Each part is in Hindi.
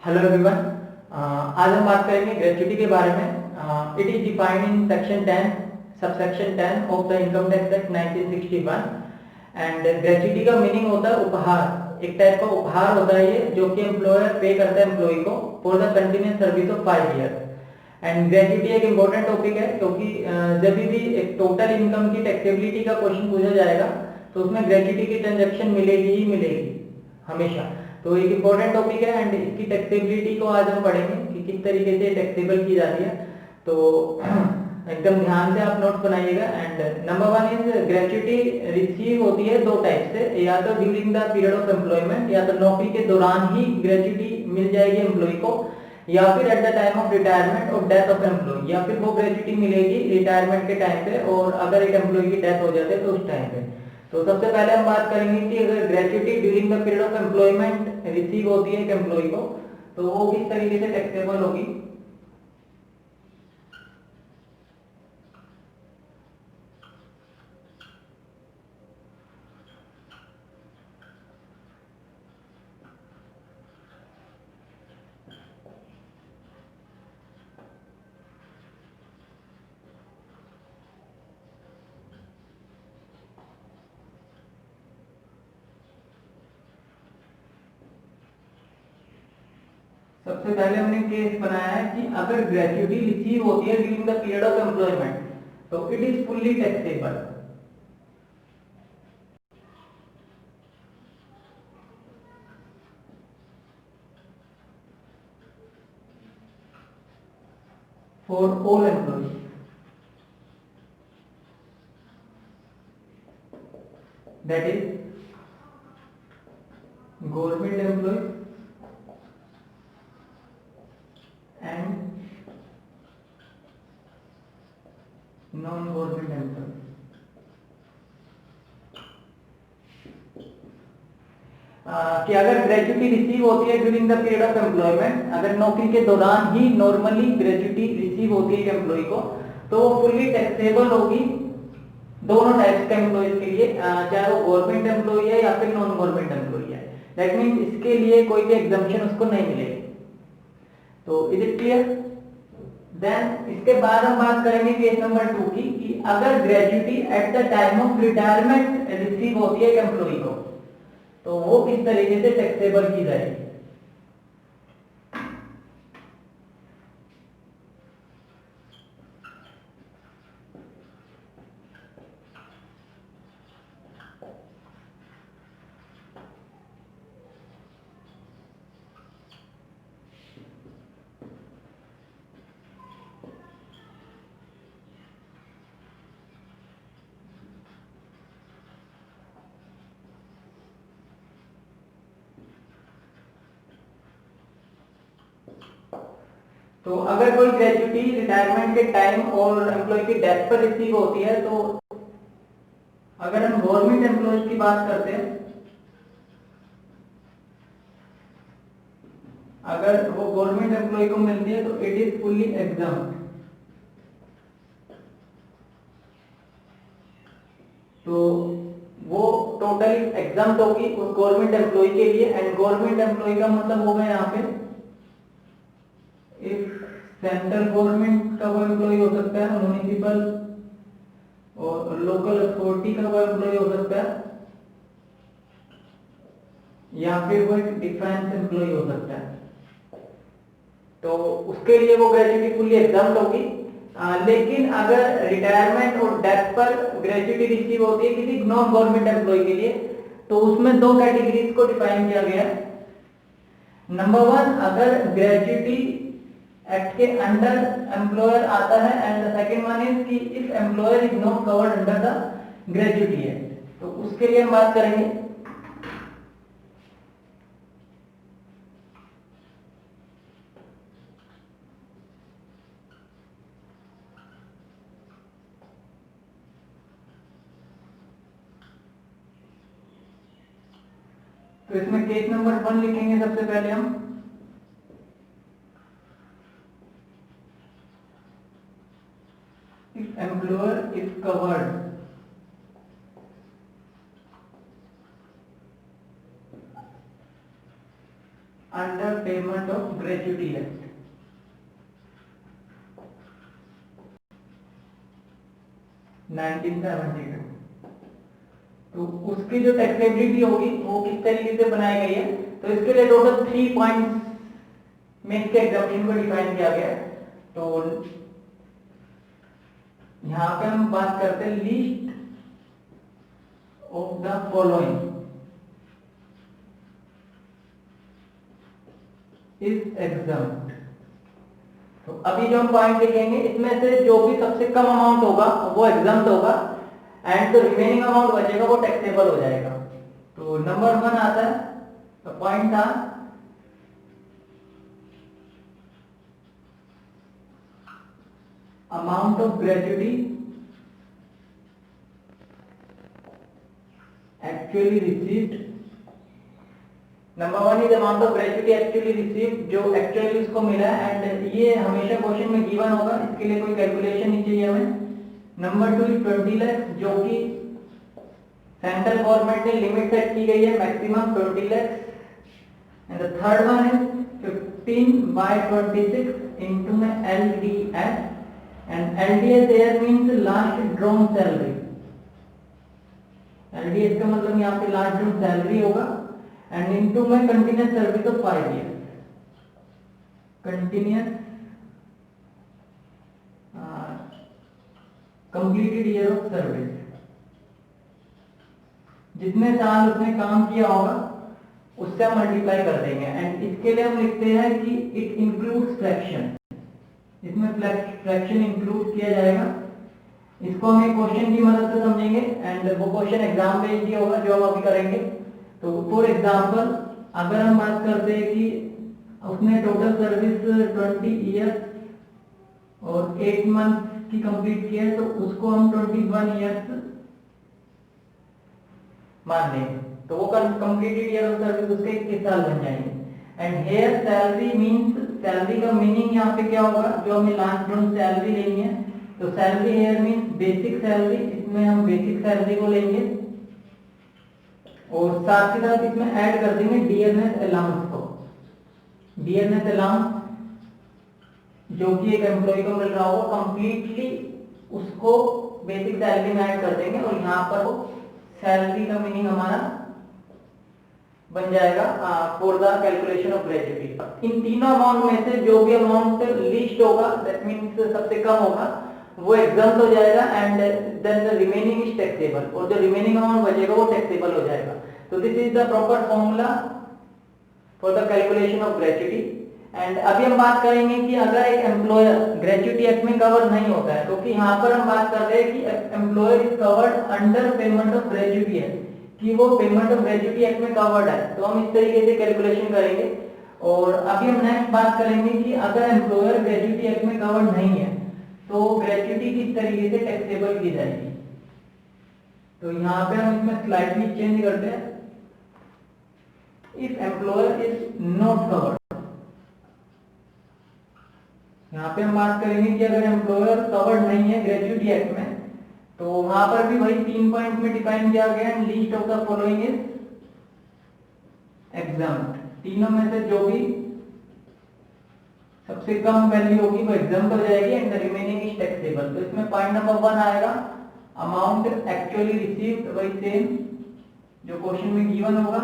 Hello everyone. आज हम बात करेंगे ग्रेच्युटी के बारे में। It is defined in section 10 subsection 10 of the income tax act 1961 and gratuity का मीनिंग होता है उपहार। एक टाइप का उपहार होता है ये जो कि एम्प्लॉयर पे करता है एम्प्लॉय को for the continuous service of 5 year. And gratuity एक इम्पोर्टेंट टॉपिक है क्योंकि जब भी एक टोटल इनकम की टैक्सेबिलिटी का क्वेश्चन पूछा जाएगा तो उसमें ग्रेच्युटी की ट्रांजेक्शन मिलेगी ही मिलेगी हमेशा। तो एक इम्पोर्टेंट टॉपिक है एंड इसकी टैक्सेबिलिटी को आज हम पढ़ेंगे कि किस तरीके से टैक्सेबल की जाती है। तो एकदम ध्यान से आप नोट्स बनाइएगा। And number 1 is gratuity receive होती है दो टाइप से, या तो during the period of employment, या तो नौकरी के दौरान ही ग्रेच्युटी मिल जाएगी एम्प्लॉय को, या फिर eight the time of retirement और डेथ ऑफ एम्प्लॉय, या फिर वो ग्रेच्युटी मिलेगी रिटायरमेंट के टाइम पे और अगर एक एम्प्लॉय की डेथ हो जाती है तो उस टाइम पे। तो सबसे पहले हम बात करेंगे कि अगर gratuity during the period of employment receive होती है एक एम्प्लॉय को तो वो किस तरीके से टैक्सेबल होगी। सबसे पहले हमने केस बनाया है कि अगर ग्रेच्युटी रिसीव होती है during the period of employment तो it is fully taxable. For all employees, that is government employees and non government employees. कि अगर ग्रेच्युटी रिसीव होती है during the period of employment, अगर नौकरी के दौरान ही नॉर्मली ग्रेच्युटी रिसीव होती है एम्प्लॉय को तो वो फुल्ली टैक्सेबल होगी दोनों टाइप्स के एम्प्लॉयज के लिए, चाहे वो गवर्नमेंट एम्प्लॉय है या फिर नॉन गवर्नमेंट एम्प्लॉय है। दैट मीन्स इसके लिए कोई भी एग्जम्पशन उसको नहीं मिलेगी। तो इज इट क्लियर? देन इसके बाद हम बात करेंगे केस नंबर 2 की कि अगर gratuity eight the time of retirement receive होती है एक एम्प्लॉय को तो वो किस तरीके से टैक्सेबल की जाएगी। तो अगर कोई ग्रेच्युटी रिटायरमेंट के टाइम और एम्प्लॉय की डेथ पर रिसीव होती है तो अगर हम गवर्नमेंट एम्प्लॉयज की बात करते हैं, अगर वो गवर्नमेंट एम्प्लॉय को मिलती है तो इट इज फुल्ली एग्जाम्प्ट। तो वो टोटली एग्जाम्प्ट होगी उस गवर्नमेंट एम्प्लॉय के लिए। एंड गवर्नमेंट एम्प्लॉय का मतलब होगा यहाँ पे इफ सेंट्रल गवर्नमेंट का वो एम्प्लॉय हो सकता है, म्युनिसिपल और लोकल अथॉरिटी का वो एम्प्लॉय हो सकता है, या फिर वो एक डिफेंस एम्प्लॉय हो सकता है। तो उसके लिए वो ग्रेच्युटी फुल्ली एग्जाम्प्ट होगी। लेकिन अगर रिटायरमेंट और डेथ पर ग्रेच्युटी रिसीव होती है किसी नॉन गवर्नमेंट एम्प्लॉय के लिए तो उसमें दो कैटेगरीज को डिफाइन किया गया है। नंबर 1, अगर ग्रेच्युटी एक्ट के अंडर एम्प्लॉयर आता है, and the second one is कि if employer is not covered under the gratuity act, तो उसके लिए हम बात करेंगे। तो इसमें केस नंबर 1 लिखेंगे सबसे पहले हम। If employer is covered under payment of gratuity act 1972। तो उसकी जो टैक्सेबिलिटी होगी वो किस तरीके से बनाई गई है, तो इसके लिए टोटल 3 पॉइंट्स में इसके एग्जामिनेशन को डिफाइन किया गया है। तो यहां पे हम बात करते हैं list of the following is exempt. तो अभी जो हम पॉइंट लिखेंगे इसमें से जो भी सबसे कम अमाउंट होगा वो एग्जाम्प्ट होगा एंड जो रिमेनिंग अमाउंट बचेगा वो टैक्सेबल हो जाएगा। तो नंबर 1 आता है, तो पॉइंट था amount of gratuity actually received. Number 1 is amount of gratuity actually received, जो एक्चुअली उसको मिला एंड ये हमेशा क्वेश्चन में गिवन होगा, इसके लिए कोई कैलकुलेशन नहीं चाहिए हमें। नंबर 2 इज 20 लाख, जो कि सेंट्रल गवर्नमेंट ने लिमिट सेट की गई है maximum 20 lakh. And the third one is 15/26 into में LDS and LDS here means last drawn salary। LDS का मतलब यहाँ पे लास्ट ड्रॉन सैलरी होगा एंड इनटू में continuous service of 5 years, continuous completed year of service. जितने साल उसने काम किया होगा उससे हम मल्टीप्लाई कर देंगे एंड इसके लिए हम लिखते हैं कि इट इंक्लूड्स फ्रैक्शन। इसमें फ्रैक्शन इंक्लूड किया जाएगा। इसको हम एक क्वेश्चन की मदद से समझेंगे एंड वो क्वेश्चन एग्जाम में ही होगा जो हम अभी करेंगे। तो फॉर एग्जांपल अगर हम बात करते हैं कि उसने टोटल सर्विस 20 ईयर्स और 8 मंथ की कंप्लीट किया है, तो उसको हम 21 ईयर्स मान लेंगे, तो वो कंप्लीटेड ईयर ऑफ सर्विस उसके 21 साल बन जाएंगे। And here salary means, salary का मीनिंग यहाँ पे क्या होगा, जो हमें लास्ट ड्रॉन सैलरी लेनी है, तो salary here means basic salary, इसमें हम बेसिक सैलरी को लेंगे और साथ ही साथ इसमें ऐड कर देंगे डियरनेस अलाउंस को। डियरनेस अलाउंस जो कि एक एम्प्लॉय को मिल रहा होगा कंप्लीटली उसको बेसिक सैलरी में ऐड कर देंगे और यहाँ पर वो सैलरी का मीनिंग हमारा बन जाएगा for the calculation of gratuity. इन तीनों अमाउंट में से जो भी अमाउंट लीस्ट होगा, दैट मींस सबसे कम होगा, वो एग्जाम्प्ट हो जाएगा and then the remaining is taxable, और जो रिमेनिंग अमाउंट बचेगा वो टैक्सेबल हो जाएगा। तो this is the proper formula for the calculation of gratuity. And अभी हम बात करेंगे कि अगर एक एम्प्लॉयर ग्रेच्युटी एक्ट में कवर नहीं होता है, क्योंकि यहाँ पर हम बात कर रहे हैं कि employer is covered under payment of gratuity act, कि वो पेमेंट ऑफ ग्रेच्युटी एक्ट में कवर्ड है, तो हम इस तरीके से कैलकुलेशन करेंगे। और अभी हम नेक्स्ट बात करेंगे कि अगर एम्प्लॉयर ग्रेच्युटी एक्ट में कवर्ड नहीं है तो ग्रेच्युटी किस तरीके से टैक्सेबल की जाएगी। तो यहाँ पे हम इसमें स्लाइडली चेंज करते हैं, if employer is not covered. यहाँ पे हम बात करेंगे कि अगर एम्प्लॉयर कवर्ड नहीं है ग्रेच्युटी एक्ट में, तो वहां पर भी वही 3 पॉइंट में डिफाइन किया गया है, list of the following is exempt. तीनों में से जो भी सबसे कम वैल्यू होगी वो एग्जाम्प्ट हो जाएगी and the remaining is taxable. तो इसमें पॉइंट नंबर 1 आएगा अमाउंट एक्चुअली रिसीव्ड, वही सेम जो क्वेश्चन में गिवन होगा,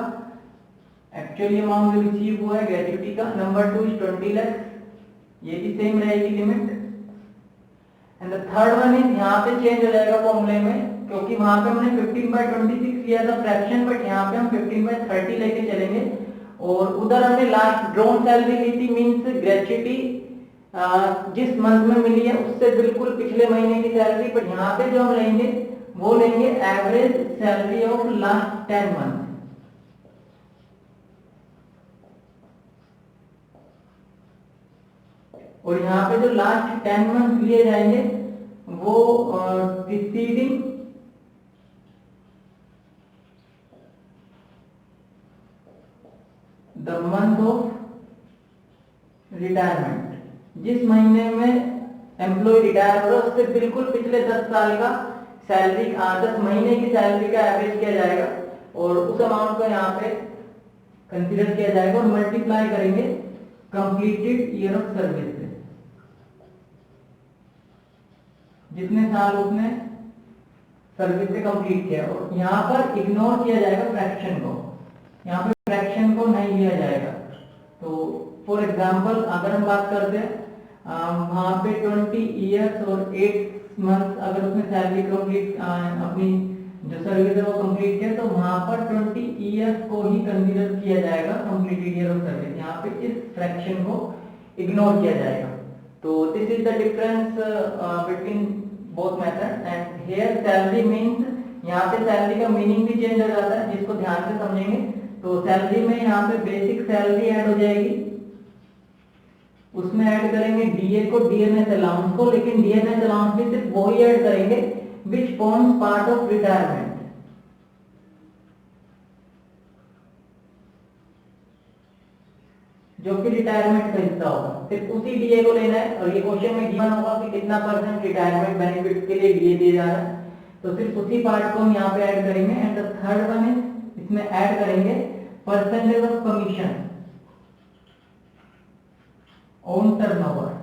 एक्चुअली अमाउंट जो रिसीव हुआ है ग्रेच्युटी का। नंबर 2 इज 20 लाख, ये भी सेम रहेगी limit. And the third one is, यहाँ पे चेंज हो जाएगा फॉर्मूले में, क्योंकि वहां पे हमने 15/26 लिया था फ्रैक्शन, बट यहाँ पे हम 15/30 लेके चलेंगे। और उधर हमने लास्ट ड्रॉन सैलरी ली थी, मींस ग्रेच्युटी जिस मंथ में मिली है उससे बिल्कुल पिछले महीने की सैलरी, बट यहाँ पे जो हम लेंगे वो लेंगे average salary of last 10 month. और यहाँ पे जो लास्ट 10 मंथ लिए जाएंगे वो preceding the month of retirement, जिस महीने में एम्प्लॉय रिटायर हो रहा है उससे बिल्कुल पिछले 10 साल का सैलरी 10 महीने की सैलरी का एवरेज किया जाएगा और उस अमाउंट को यहाँ पे कंसीडर किया जाएगा और मल्टीप्लाई करेंगे कंप्लीटेड ईयर ऑफ सर्विस से, जितने साल उसने सर्विस से कंप्लीट किया। और यहाँ पर इग्नोर किया जाएगा फ्रैक्शन को, यहाँ पे फ्रैक्शन को नहीं लिया जाएगा। तो फॉर एग्जांपल अगर हम बात करते हैं वहाँ पे 20 इयर्स और 8 मंथ अगर उसने सैलरी कंप्लीट अपनी जो सर्विस है वो कंप्लीट किया, तो वहाँ पर 20 इयर्स को ही कंसीडर किया जाएगा कंप्लीटेड ईयर ऑफ सर्विस। यहाँ पे इस फ्रैक्शन को इग्नोर किया जाएगा। तो this is the difference between both method. And here salary means, यहाँ पे सैलरी का मीनिंग भी चेंज हो जाता है, जिसको ध्यान से समझेंगे। तो सैलरी में यहाँ पे बेसिक सैलरी ऐड हो जाएगी, उसमें ऐड करेंगे डीए को, डीएनएस अलाउंस को, लेकिन डीएनएस अलाउंस भी सिर्फ वही ऐड करेंगे which forms part of retirement, जो कि रिटायरमेंट का हिस्सा होगा, सिर्फ उसी डीए को लेना है। और ये क्वेश्चन में गिवन होगा कि कितना परसेंट रिटायरमेंट बेनिफिट के लिए डीए दिया जा रहा है, तो सिर्फ उसी पार्ट को हम यहाँ पे ऐड करेंगे। And the third one is, इसमें ऐड करेंगे percentage of commission on turnover.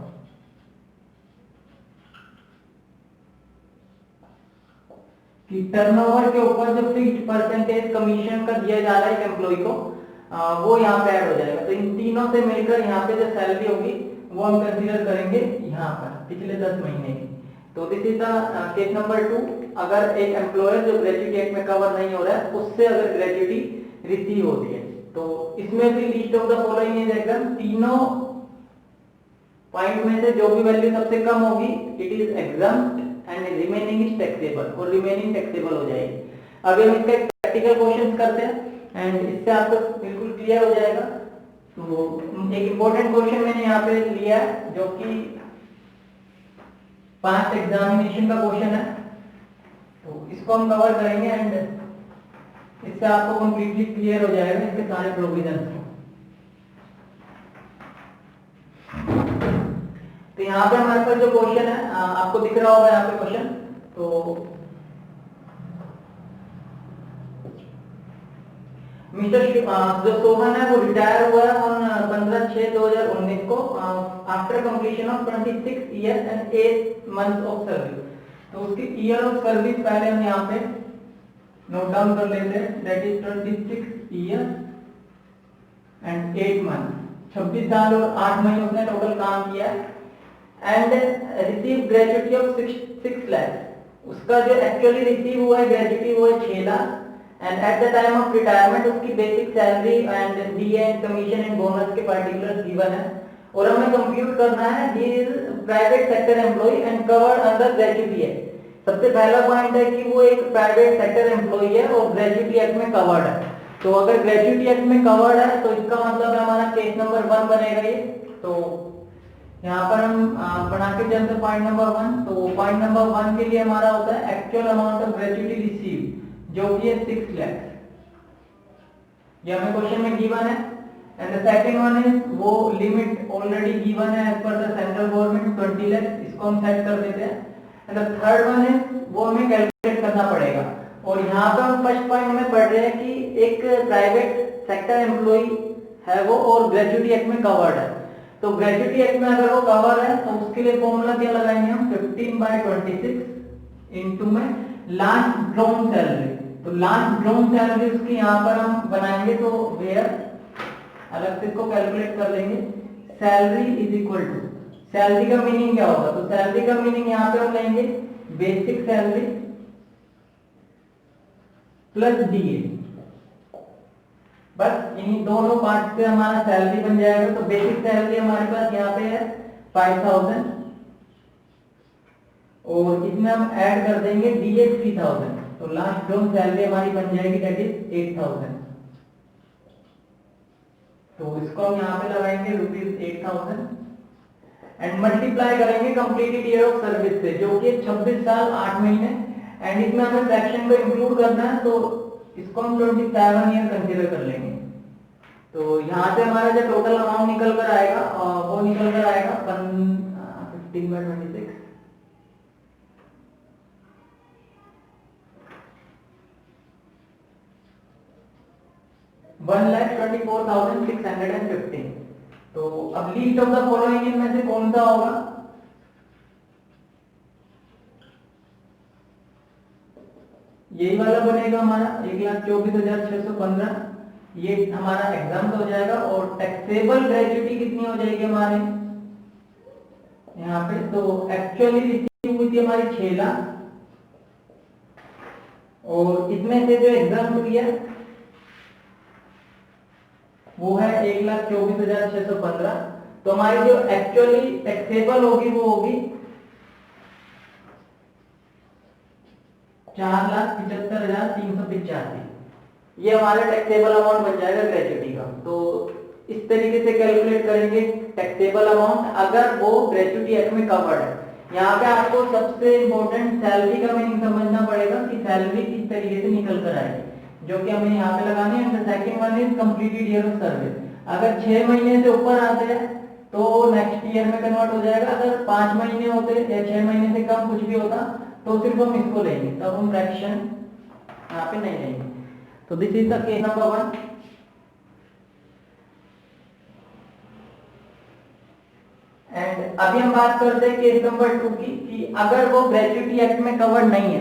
कि टर्नओवर के ऊपर जो फिक्स्ड परसेंटेज कमीशन का दिया जा रहा है एक एम्प्लॉय को, वो यहाँ पे ऐड हो जाएगा। तो इन तीनों से मिलकर यहाँ पे जो सैलरी होगी वो हम कंसीडर करेंगे यहाँ पर पिछले 10 महीने की। तो this is the case number 2। अगर एक एम्प्लॉयर जो ग्रेच्युटी एक्ट में कवर नहीं हो रहा है, उससे अगर ग्रेच्युटी रिसीव होती है, तो इसमें भी least of the following is exam, तीनों पॉइंट में से जो भी वैल्यू सबसे कम होगी it is exempt and remaining is taxable, और रिमेनिंग टैक्सेबल हो जाएगी। अभी हम इसका प्रैक्टिकल क्वेश्चन करते हैं एंड इससे आपको बिल्कुल क्लियर हो जाएगा। तो एक इंपॉर्टेंट क्वेश्चन मैंने यहाँ पे लिया है जो कि पास्ट एग्जामिनेशन का क्वेश्चन है, तो इसको हम कवर करेंगे एंड इससे आपको कंप्लीटली क्लियर हो जाएगा इसके सारे प्रोविजंस। तो यहाँ पे हमारे पास जो क्वेश्चन है आपको दिख रहा होगा यहाँ पे क्वेश्चन। तो मिस्टर जो सोहन है वो रिटायर हुआ है ऑन 15/6/2019 को after completion of 26 years and 8 months of service. तो उसकी ईयर ऑफ सर्विस पहले हम यहाँ पे नोट डाउन कर लेते हैं, that is 26 years and 8 month, 26 साल और 8 महीने उसने टोटल काम किया and receive gratuity of 6 lakh. उसका जो एक्चुअली रिसीव हुआ है ग्रेच्युटी वो है 6 lakh and at the time of retirement उसकी basic salary and DA and commission and bonus के पार्टिकुलर गिवन है। और हमें कंप्यूट करना है he is private sector employee and covered under gratuity act. सबसे पहला पॉइंट है कि वो एक प्राइवेट सेक्टर एम्प्लॉय है और ग्रेच्युटी एक्ट में कवर्ड है। तो अगर ग्रेच्युटी एक्ट में कवर्ड है तो इसका मतलब है हमारा केस नंबर 1 बनेगा ये। तो यहाँ पर हम बना के चलते पॉइंट नंबर 1। तो पॉइंट नंबर 1 के लिए हमारा होता है actual amount of gratuity receive जो कि है 6 लाख, ये हमें क्वेश्चन में गिवन है। And the second one is वो लिमिट ऑलरेडी गिवन है as per the central government 20 lakh, इसको हम सेट कर देते हैं। And the third one is वो हमें कैलकुलेट करना पड़ेगा। और यहाँ पर हम फर्स्ट पॉइंट में पढ़ रहे हैं कि एक प्राइवेट सेक्टर एम्प्लॉय है वो और ग्रेच्युटी एक्ट में कवर्ड है। तो ग्रेच्युटी एक्ट में अगर वो कवर है तो उसके लिए फॉर्मूला क्या लगाएंगे हम, 15/26 इनटू में लास्ट ड्रॉन सैलरी। तो लास्ट ड्रॉन सैलरी उसकी यहाँ पर हम बनाएंगे, तो वेयर अलग से इसको कैलकुलेट कर लेंगे। Salary is equal to, salary का मीनिंग क्या होगा, तो सैलरी का मीनिंग यहाँ पे हम लेंगे बेसिक सैलरी प्लस डीए, बस इन्हीं दोनों पार्ट से हमारा सैलरी बन जाएगा। तो बेसिक सैलरी हमारे पास यहाँ पे है 5000 और इसमें हम ऐड कर देंगे डीए 3000, तो लास्ट ड्रॉन सैलरी हमारी बन जाएगी दैट इज 8000। तो इसको हम यहाँ पे लगाएंगे ₹8000 एंड मल्टीप्लाई करेंगे कंप्लीटेड ईयर ऑफ सर्विस से जो कि 26 साल 8 महीने। एंड इसमें हमें फ्रैक्शन को इंक्लूड करना है तो इसको हम 27 ईयर कंसीडर कर लेंगे। तो यहाँ से हमारा जो टोटल अमाउंट निकल कर आएगा वो निकल कर आएगा 15/26 - 1,24,615। तो अब लीस्ट ऑफ द फॉलोइंग इनमें से कौन सा होगा? यही वाला बनेगा हमारा 1,24,615। ये हमारा एग्जाम हो जाएगा। और टैक्सेबल ग्रेच्युटी कितनी हो जाएगी हमारे यहाँ पे? तो एक्चुअली रिसीव हुई थी हमारी 6 लाख, और इसमें से जो एग्जाम हुई है वो है 1,24,615। तो हमारी जो एक्चुअली टैक्सेबल होगी वो होगी 4,75,385। ये हमारा टैक्सेबल अमाउंट बन जाएगा ग्रेच्युटी का। तो इस तरीके से कैलकुलेट करेंगे टैक्सेबल अमाउंट, अगर वो ग्रेच्युटी एक्ट में कवर्ड है। यहाँ पे आपको सबसे इंपॉर्टेंट सैलरी का मीनिंग समझना पड़ेगा कि सैलरी किस तरीके से निकल कर आएगी, जो कि हमें यहाँ पे लगानी है। Second one is completed year of service. अगर 6 महीने से ऊपर आते हैं तो नेक्स्ट ईयर में कन्वर्ट हो जाएगा। अगर 5 महीने होते या 6 महीने से कम कुछ भी होता तो सिर्फ हम इसको लेंगे, तब हम फ्रैक्शन यहाँ पे नहीं लेंगे। तो this is the case number 1। And अभी हम बात करते हैं केस नंबर 2 की, कि अगर वो ग्रेच्युटी एक्ट में कवर्ड नहीं है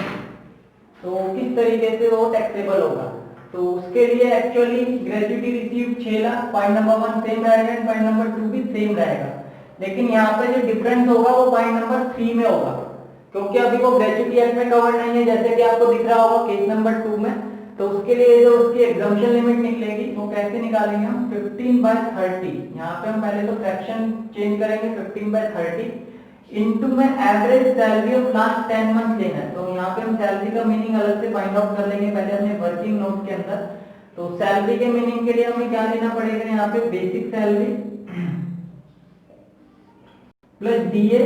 तो किस तरीके से वो टैक्सेबल होगा। तो उसके लिए actually gratuity receive 6 lakh, point number 1 same रहेगा एंड पॉइंट नंबर 2 भी सेम रहेगा। लेकिन यहाँ पे जो डिफरेंस होगा वो पॉइंट नंबर 3 में होगा, क्योंकि अभी वो ग्रेच्युटी एक्ट में कवर्ड नहीं है, जैसे कि आपको दिख रहा होगा केस नंबर 2 में। तो उसके लिए जो उसकी एग्जम्पशन लिमिट निकलेगी वो कैसे निकालेंगे हम? 15/30। यहाँ पे हम पहले तो फ्रैक्शन चेंज करेंगे, 15/30 इनटू में average salary of last 10 month लेना है। तो यहाँ पे हम सैलरी का मीनिंग अलग से फाइंड आउट कर लेंगे पहले अपने वर्किंग नोट के अंदर। तो सैलरी के मीनिंग के लिए हमें क्या लेना पड़ेगा? यहाँ पे basic salary plus DA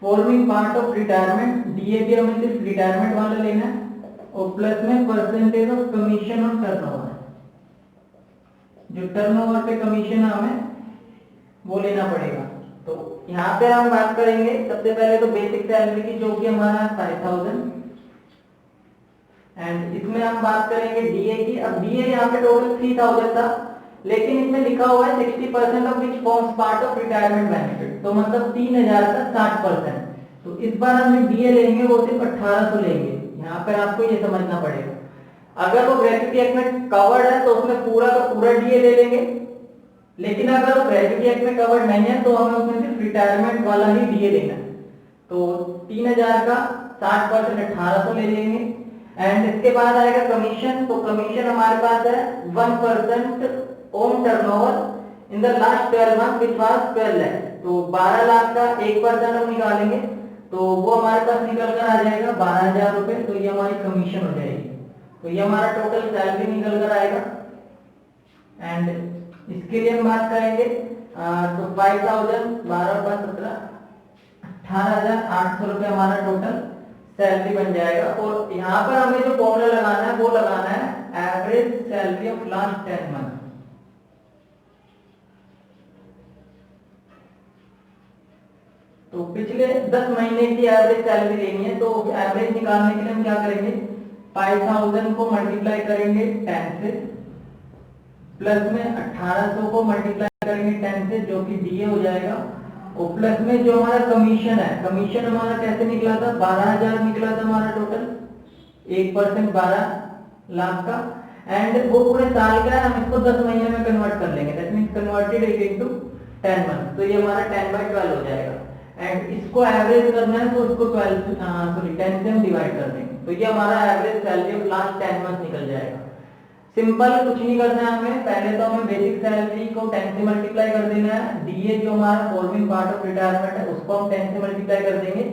forming part of retirement. DA भी हमें सिर्फ रिटायरमेंट वाला लेना है, और प्लस में percentage of commission on turnover. जो टर्नओवर पे कमीशन है हमें वो लेना पड़ेगा। तो यहाँ पे हम बात करेंगे सबसे पहले तो बेसिक सैलरी की, जो कि हमारा 5,000। एंड इसमें हम बात करेंगे डीए की। अब डीए यहाँ पे टोटल 3,000 था, लेकिन इसमें लिखा हुआ है 60% of which forms part of retirement benefit. तो मतलब 3,000 का 60%। तो इस बार हम डीए लेंगे वो सिर्फ 1,800 लेंगे। यहाँ पर आपको ये समझना पड़ेगा, अगर वो ग्रेच्युटी एक्ट में कवर्ड है तो उसमें पूरा का पूरा डीए ले लेंगे, लेकिन अगर वो ग्रेच्युटी एक्ट में कवर्ड नहीं है तो हमें उसमें सिर्फ रिटायरमेंट वाला ही डीए लेना है। तो 3,000 का 60% 1,800 ले लेंगे। एंड इसके बाद आएगा कमीशन। तो कमीशन हमारे पास है 1% on turnover in the last 12 month which was 12 lakh. तो 12 लाख का 1% हम निकालेंगे तो वो हमारे पास निकल कर आ जाएगा 12,000 रुपए। तो ये हमारी कमीशन हो जाएगी। तो ये हमारा टोटल सैलरी निकल कर आएगा। एंड इसके लिए हम बात करेंगे तो 5,000 12 + 17 18,800 रुपए हमारा टोटल सैलरी बन जाएगा। और यहाँ पर हमें जो फॉर्मूला लगाना है वो लगाना है average salary of last 10 month. तो पिछले 10 महीने की एवरेज सैलरी लेनी है। तो एवरेज निकालने के लिए हम क्या करेंगे? 5,000 को मल्टीप्लाई करेंगे 10 से, प्लस में 1,800 को मल्टीप्लाई करेंगे 10 से, जो कि डीए हो जाएगा। और प्लस में जो हमारा कमीशन है, कमीशन हमारा कैसे निकला था? 12,000 निकला था हमारा टोटल, 1% 12 लाख का। एंड वो पूरे साल का है, हम इसको 10 महीने में कन्वर्ट कर लेंगे। That means converted into 10 month. तो ये हमारा 10/12 हो जाएगा। एंड इसको एवरेज करना है तो इसको 10 से हम डिवाइड कर देंगे। तो ये हमारा average salary of last 10 month निकल जाएगा। सिंपल, कुछ नहीं करना है हमें। पहले तो हमें बेसिक सैलरी को 10 से मल्टीप्लाई कर देना है। डीए जो हमारा फॉर्मिंग पार्ट ऑफ रिटायरमेंट है उसको हम 10 से मल्टीप्लाई कर देंगे।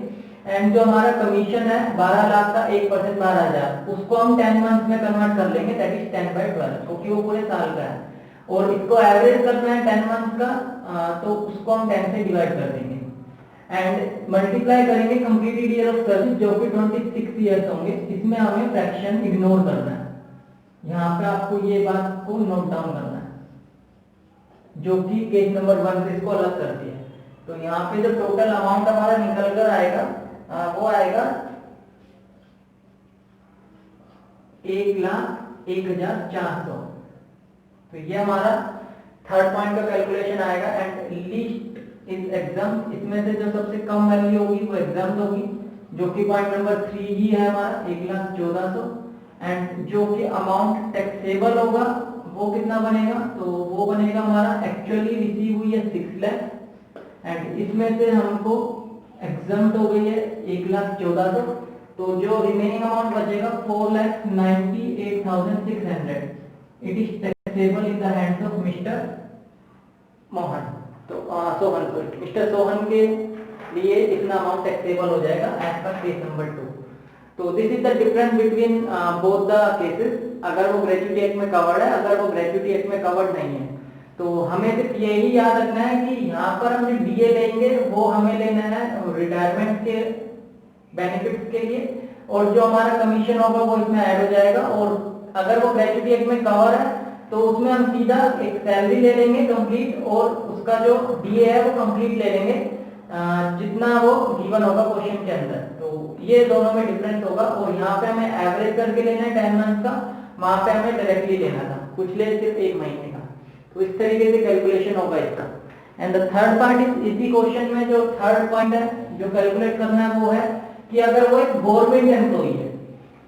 एंड जो हमारा कमीशन है 12 लाख का 1% 12,000, उसको हम 10 मंथ में कन्वर्ट कर लेंगे। दैट इज 10/12, क्योंकि वो पूरे साल का है। और इसको एवरेज करना है 10 मंथ का, तो उसको हम 10 से डिवाइड कर देंगे। एंड मल्टीप्लाई करेंगे कंप्लीटेड ईयर ऑफ सर्विस, जो कि 26 ईयर्स होंगे। इसमें हमें फ्रैक्शन इग्नोर करना है। यहाँ पे आपको ये बात को नोट डाउन करना है, जो कि केस नंबर 1 से इसको अलग करती है। तो यहाँ पे जो टोटल अमाउंट हमारा निकल कर आएगा वो आएगा 1,01,400। तो ये हमारा थर्ड पॉइंट का कैलकुलेशन आएगा। एंड लीस्ट इज एग्जाम, इसमें से जो सबसे कम वैल्यू होगी वो एग्जाम होगी, जो कि पॉइंट नंबर 3 ही है हमारा 1,14,000। एंड जो कि अमाउंट टैक्सेबल होगा वो कितना बनेगा, तो वो बनेगा हमारा एक्चुअली रिसीव हुई है 6 लाख, एंड इसमें से हमको एग्जाम्प्ट हो गई है 1,14,000, तो जो रिमेनिंग अमाउंट बचेगा 4,98,600 it is taxable in the hands of mister Mohan. तो सोहन, मिस्टर सोहन के लिए इतना अमाउंट टैक्सेबल हो जाएगा एज पर केस नंबर 2। तो this is the difference between both the cases, अगर वो ग्रेच्युटी एक्ट में कवर्ड है, अगर वो ग्रेच्युटी एक्ट में कवर्ड नहीं है। तो हमें सिर्फ यही याद रखना है कि यहाँ पर हम जो डीए लेंगे वो हमें लेना है रिटायरमेंट के बेनिफिट्स के लिए, और जो हमारा कमीशन होगा वो इसमें ऐड हो जाएगा। और अगर वो ग्रेच्युटी एक्ट में कवर है तो उसमें हम सीधा एक सैलरी ले लेंगे कंप्लीट, और उसका जो डीए है वो कंप्लीट ले लेंगे जितना वो गिवन होगा क्वेश्चन के अंदर। तो ये दोनों में डिफरेंस होगा, और यहाँ पे हमें एवरेज करके लेना है 10 मंथ का, वहां पे हमें डायरेक्टली लेना था, कुछ ले सिर्फ 1 महीने का। तो इस तरीके से कैलकुलेशन होगा इसका। And the third part is, इसी क्वेश्चन में जो थर्ड पॉइंट है जो कैलकुलेट करना है वो है कि अगर वो एक गवर्नमेंट एम्प्लॉई है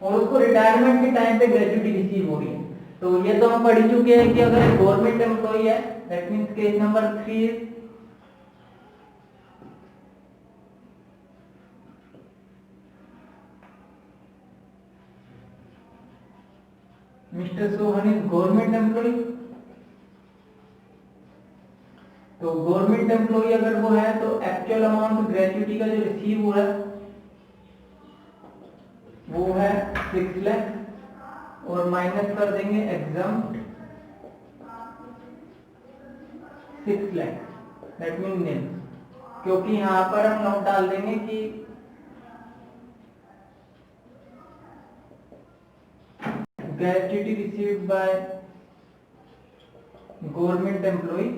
और उसको रिटायरमेंट के टाइम पे ग्रेच्युटी रिसीव हो रही है, तो ये तो हम पढ़ ही चुके हैं कि अगर एक गवर्नमेंट एम्प्लॉई है, that means case number 3 mister Sohan is government employee. तो गवर्नमेंट एम्प्लॉई अगर वो है तो एक्चुअल अमाउंट ग्रेच्युटी का जो रिसीव हुआ है वो है 6 लाख, और माइनस कर देंगे एग्जाम्प्ट 6 लाख, दैट मीन नील, क्योंकि यहां पर हम नोट डाल देंगे कि gratuity received by government employee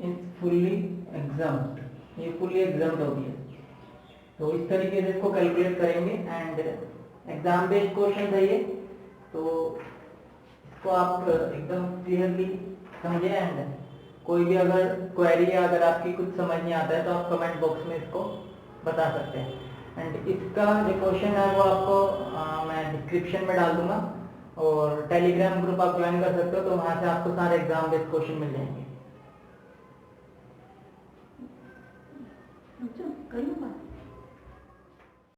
is fully exempt, ये fully exempt होगी है। तो इस तरीके से इसको कैलकुलेट करेंगे। एंड एग्जाम बेस्ड क्वेश्चन है ये, तो इसको आप एकदम क्लियरली समझे। एंड कोई भी अगर क्वेरी है, अगर आपकी कुछ समझ नहीं आता है तो आप कमेंट बॉक्स में इसको बता सकते हैं। एंड इसका जो क्वेश्चन है वो आपको मैं डिस्क्रिप्शन में डाल दूंगा, और टेलीग्राम ग्रुप आप ज्वाइन कर सकते हो, तो वहाँ से आपको सारे एग्जाम बेस्ड क्वेश्चन मिल जाएंगे।